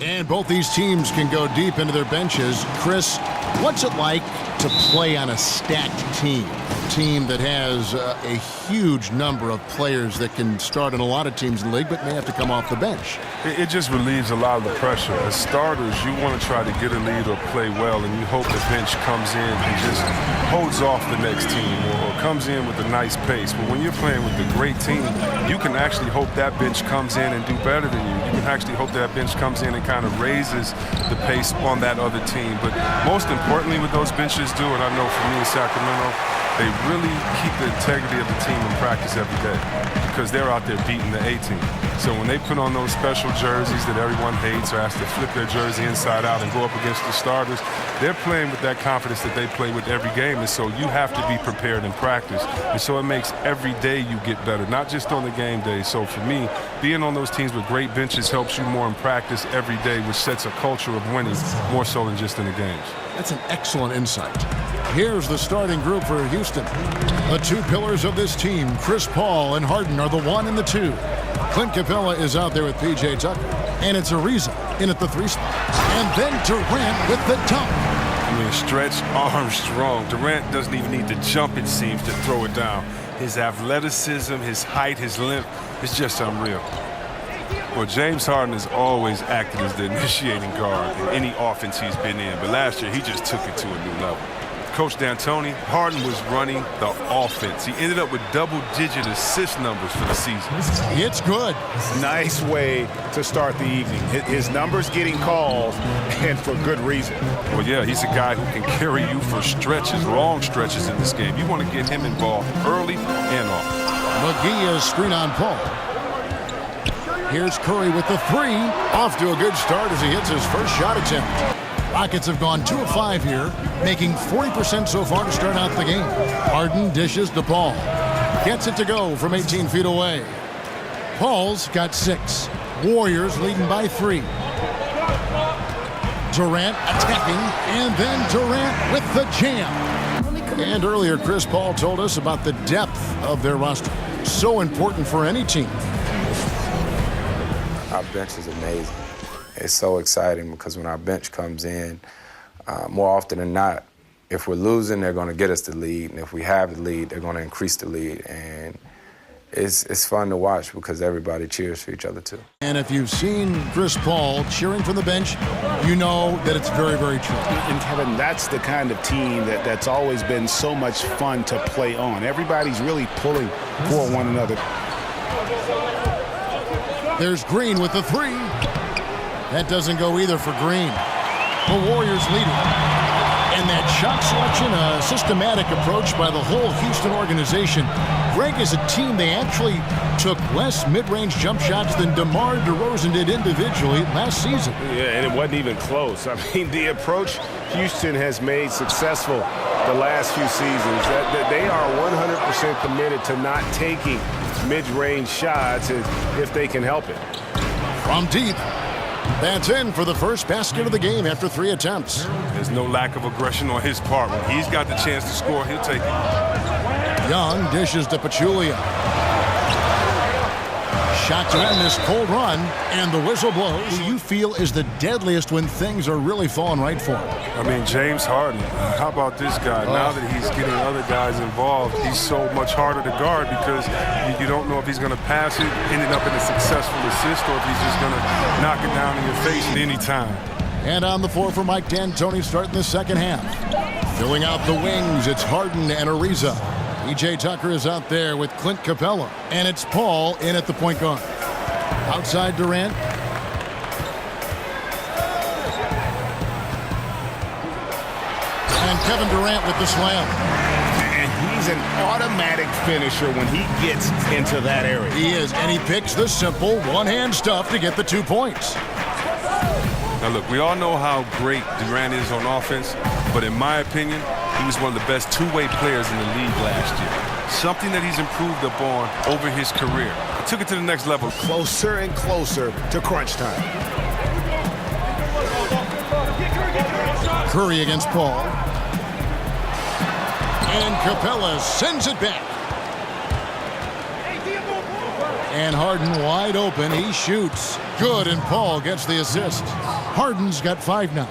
And both these teams can go deep into their benches. Chris, what's it like to play on a stacked team? A team that has a huge number of players that can start in a lot of teams in the league, but may have to come off the bench. It just relieves a lot of the pressure. As starters, you want to try to get a lead or play well, and you hope the bench comes in and just holds off the next team or comes in with a nice pace. But when you're playing with a great team, you can actually hope that bench comes in and do better than you. You can actually hope that bench comes in and kind of raises the pace on that other team. But most importantly, what those benches do, and I know for me in Sacramento, they really keep the integrity of the team in practice every day because they're out there beating the A team. So when they put on those special jerseys that everyone hates or has to flip their jersey inside out and go up against the starters, they're playing with that confidence that they play with every game. And so you have to be prepared in practice. And so it makes every day you get better, not just on the game day. So for me, being on those teams with great benches helps you more in practice every day, which sets a culture of winning more so than just in the games. That's an excellent insight. Here's the starting group for Houston. The two pillars of this team, Chris Paul and Harden, are the 1 and the 2. Clint Capela is out there with P.J. Tucker. And it's ARIZA in at the 3 spot. And then Durant with the dunk. I mean, stretch Armstrong. Durant doesn't even need to jump, it seems, to throw it down. His athleticism, his height, his length is just unreal. Well, James Harden has always acted as the initiating guard in any offense he's been in. But last year, he just took it to a new level. Coach D'Antoni, Harden was running the offense. He ended up with double-digit assist numbers for the season. It's good. Nice way to start the evening. His numbers getting called, and for good reason. Well, yeah, he's a guy who can carry you for stretches, long stretches in this game. You want to get him involved early and often. McGee is screen on Paul. Here's Curry with the 3. Off to a good start as he hits his first shot attempt. Rockets have gone 2 of 5 here, making 40% so far to start out the game. Harden dishes to Paul. Gets it to go from 18 feet away. Paul's got 6. Warriors leading by 3. Durant attacking, and then Durant with the jam. And earlier, Chris Paul told us about the depth of their roster. So important for any team. Our bench is amazing. It's so exciting because when our bench comes in, more often than not, if we're losing, they're going to get us the lead. And if we have the lead, they're going to increase the lead. And it's fun to watch because everybody cheers for each other, too. And if you've seen Chris Paul cheering from the bench, you know that it's very, very true. And Kevin, that's the kind of team that's always been so much fun to play on. Everybody's really pulling for one another. There's Green with the 3. That doesn't go either for Green. The Warriors leading. And that shot selection, a systematic approach by the whole Houston organization. Greg, is a team, they actually took less mid-range jump shots than DeMar DeRozan did individually last season. Yeah, and it wasn't even close. I mean, the approach Houston has made successful the last few seasons, that they are 100% committed to not taking mid-range shots if they can help it. From deep. That's in for the first basket of the game after 3 attempts. There's no lack of aggression on his part. When he's got the chance to score, he'll take it. Young dishes to Pachulia. Shot to end this cold run, and the whistle blows. Who you feel is the deadliest when things are really falling right for him? I mean, James Harden. How about this guy? Now that he's getting other guys involved, he's so much harder to guard because you don't know if he's going to pass it, ending up in a successful assist, or if he's just going to knock it down in your face at any time. And on the floor for Mike D'Antoni starting the second half. Filling out the wings, it's Harden and ARIZA. P.J. Tucker is out there with Clint Capela. And it's Paul in at the point guard. Outside Durant. And Kevin Durant with the slam. And he's an automatic finisher when he gets into that area. He is, and he picks the simple one-hand stuff to get the 2 points. Now, look, we all know how great Durant is on offense, but in my opinion, he was one of the best two-way players in the league last year. Something that he's improved upon over his career. He took it to the next level. Closer and closer to crunch time. Curry against Paul. And Capela sends it back. And Harden wide open. He shoots. Good, and Paul gets the assist. Harden's got 5 now.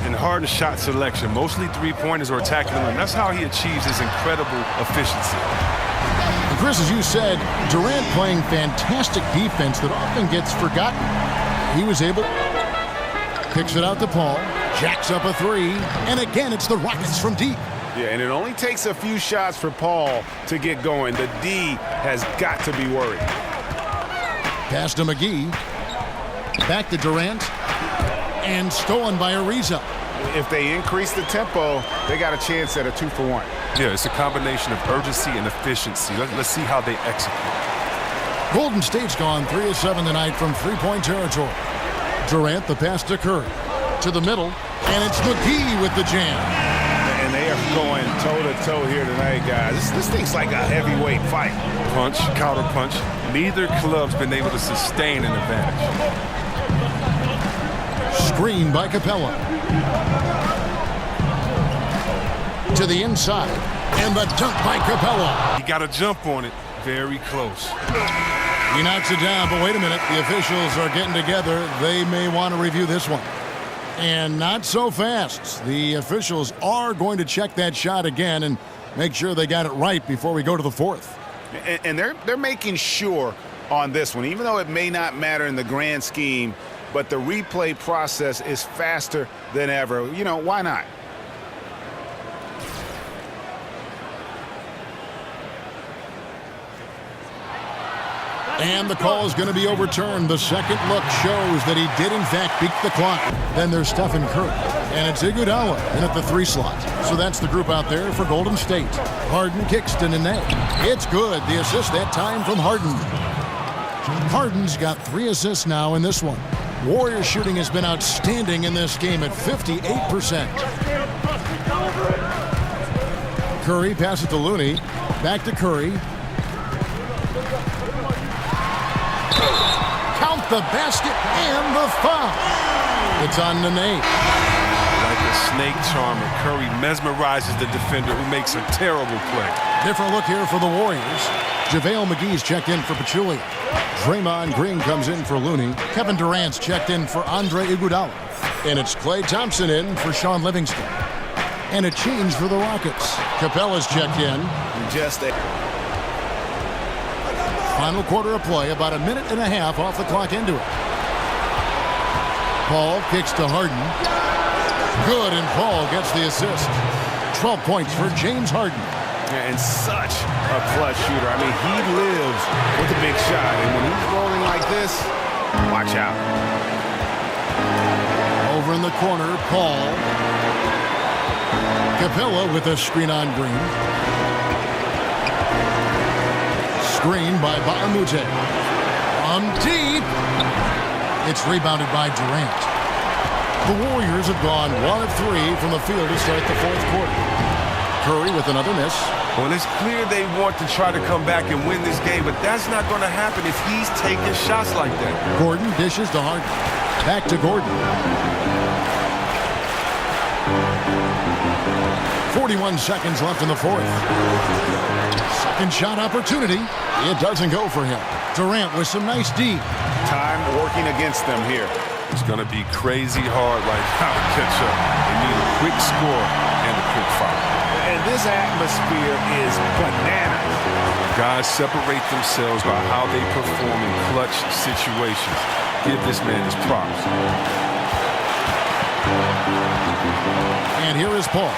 And Harden's shot selection, mostly three-pointers or attacking the rim. That's how he achieves his incredible efficiency. And Chris, as you said, Durant playing fantastic defense that often gets forgotten. He was able, picks it out to Paul, jacks up a 3, and again it's the Rockets from deep. Yeah, and it only takes a few shots for Paul to get going. The D has got to be worried. Pass to McGee. Back to Durant. And stolen by ARIZA. If they increase the tempo, they got a chance at a 2-for-1. Yeah, it's a combination of urgency and efficiency. Let's see how they execute. Golden State's gone 3 of 7 tonight from three-point territory. Durant, the pass to Curry. To the middle, and it's McGee with the jam. And they are going toe-to-toe here tonight, guys. This thing's like a heavyweight fight. Punch, counter punch. Neither club's been able to sustain an advantage. Screen by CAPELA. To the inside. And the dunk by CAPELA. He got a jump on it. Very close. He knocks it down, but wait a minute. The officials are getting together. They may want to review this one. And not so fast. The officials are going to check that shot again and make sure they got it right before we go to the fourth. And they're making sure on this one, even though it may not matter in the grand scheme, but the replay process is faster than ever. You know, why not? And the call is going to be overturned. The second look shows that he did, in fact, beat the clock. Then there's Stephen Curry. And it's Iguodala in at the 3 slot. So that's the group out there for Golden State. Harden kicks to Nene. It's good. The assist that time from Harden. Harden's got 3 assists now in this one. Warriors shooting has been outstanding in this game at 58%. Curry passes to Looney. Back to Curry. Count the basket and the foul. It's on Nene. Like a snake charmer, Curry mesmerizes the defender who makes a terrible play. Different look here for the Warriors. JaVale McGee's checked in for Pachulia. Draymond Green comes in for Looney. Kevin Durant's checked in for Andre Iguodala. And it's KLAY Thompson in for Sean Livingston. And a change for the Rockets. Capela's checked in. Just a final quarter of play, about a minute and a half off the clock into it. Paul kicks to Harden. Good, and Paul gets the assist. 12 points for James Harden. And such a clutch shooter. I mean, he lives with a big shot. And when he's rolling like this, watch out. Over in the corner, Paul. CAPELA with a screen on Green. Screen by Baamute. From deep. It's rebounded by Durant. The Warriors have gone 1 of 3 from the field to start the fourth quarter. Curry with another miss. Well, it's clear they want to try to come back and win this game, but that's not going to happen if he's taking shots like that. Gordon dishes to Harden. Back to Gordon. 41 seconds left in the fourth. Second shot opportunity. It doesn't go for him. Durant with some nice D. Time working against them here. It's going to be crazy hard right now to catch up. They need a quick score and a quick foul. And this atmosphere is bananas. Guys separate themselves by how they perform in clutch situations. Give this man his props. And here is Paul.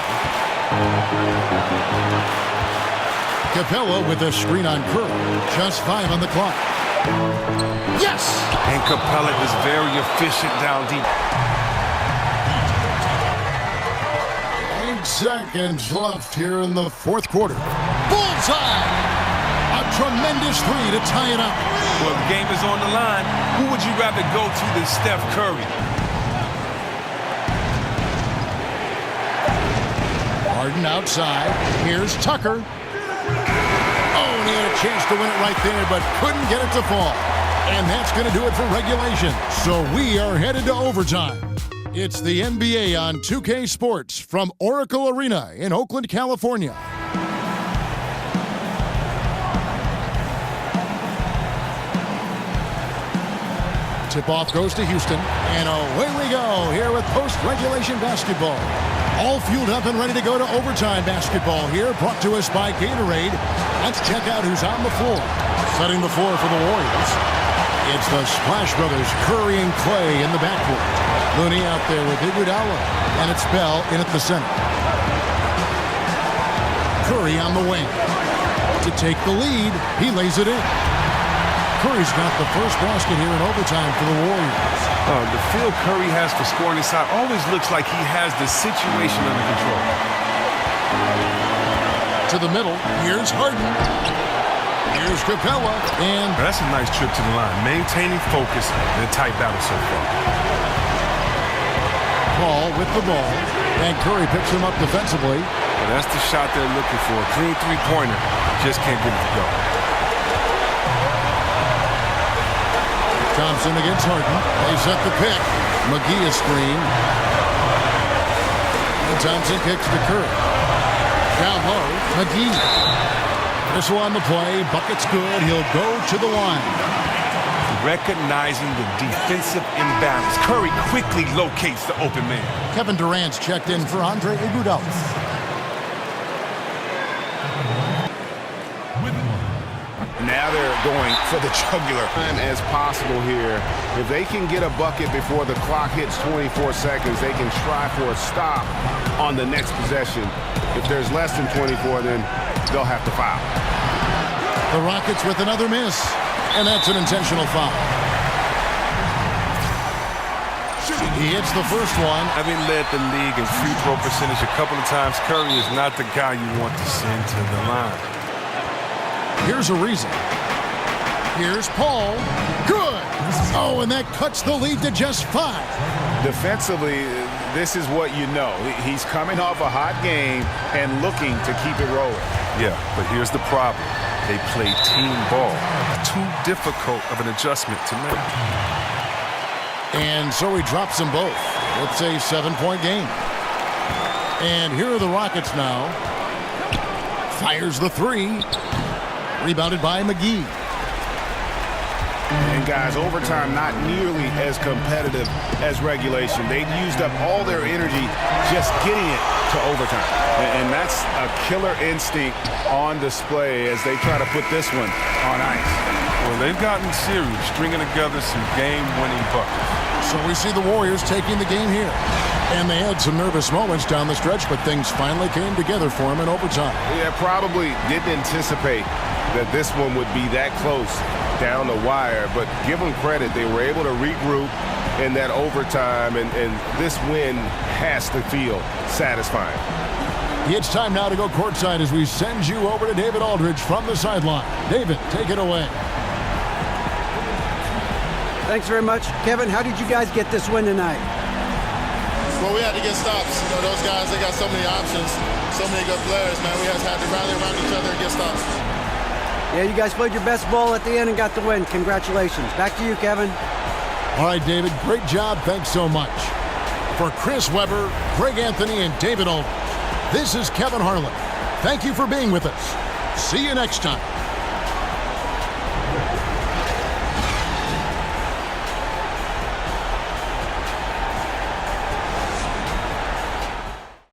CAPELA with a screen on Curry. Just 5 on the clock. Yes! And CAPELA is very efficient down deep. 8 seconds left here in the fourth quarter. Bullseye! A tremendous 3 to tie it up. Well, the game is on the line. Who would you rather go to than Steph Curry? Harden outside. Here's Tucker. Oh, and he had a chance to win it right there, but couldn't get it to fall. And that's going to do it for regulation. So we are headed to overtime. It's the NBA on 2K Sports from Oracle Arena in Oakland, California. Tip-off goes to Houston, and away we go here with post-regulation basketball. All fueled up and ready to go to overtime basketball here, brought to us by Gatorade. Let's check out who's on the floor. Setting the floor for the Warriors, it's the Splash Brothers, Curry and Clay in the backcourt. Looney out there with Iguodala, and it's Bell in at the center. Curry on the wing. To take the lead, he lays it in. Curry's got the first basket here in overtime for the Warriors. The feel Curry has for scoring this out always looks like he has the situation under control. To the middle, here's Harden. Here's CAPELA, and That's a nice trip to the line, maintaining focus in a tight battle so far. Paul with the ball, and Curry picks him up defensively. Well, that's the shot they're looking for. A clean three-pointer, just can't get it to go. Thompson against Harden. They set the pick. McGee is screen. And Thompson kicks to Curry. Down low, McGee. This one the play. Bucket's good. He'll go to the line. Recognizing the defensive imbalance, Curry quickly locates the open man. Kevin Durant's checked in for Andre Iguodala. Now they're going for the jugular as possible here. If they can get a bucket before the clock hits 24 seconds, they can try for a stop on the next possession. If there's less than 24, then they'll have to foul. The Rockets with another miss, and that's an intentional foul. He hits the first one. Having led the league in free throw percentage a couple of times, Curry is not the guy you want to send to the line. Here's ARIZA. Here's Paul. Good. Oh, and that cuts the lead to just 5. Defensively, this is what you know. He's coming off a hot game and looking to keep it rolling. Yeah, but here's the problem. They play team ball. Too difficult of an adjustment to make. And so he drops them both. It's a 7-point game. And here are the Rockets now. Fires the 3. Rebounded by McGee. And guys, overtime not nearly as competitive as regulation. They used up all their energy just getting it to overtime. And that's a killer instinct on display as they try to put this one on ice. Well, they've gotten serious, stringing together some game-winning buckets. So we see the Warriors taking the game here. And they had some nervous moments down the stretch, but things finally came together for them in overtime. Yeah, probably didn't anticipate that this one would be that close down the wire, but give them credit. They were able to regroup in that overtime, and this win has to feel satisfying. It's time now to go courtside as we send you over to David Aldridge from the sideline. David, take it away. Thanks very much. Kevin, how did you guys get this win tonight? Well, we had to get stops. You know, those guys, they got so many options, so many good players, man. We just had to rally around each other and get stops. Yeah, you guys played your best ball at the end and got the win. Congratulations. Back to you, Kevin. All right, David, great job. Thanks so much. For Chris Webber, Greg Anthony, and David Aldridge, this is Kevin Harlan. Thank you for being with us. See you next time.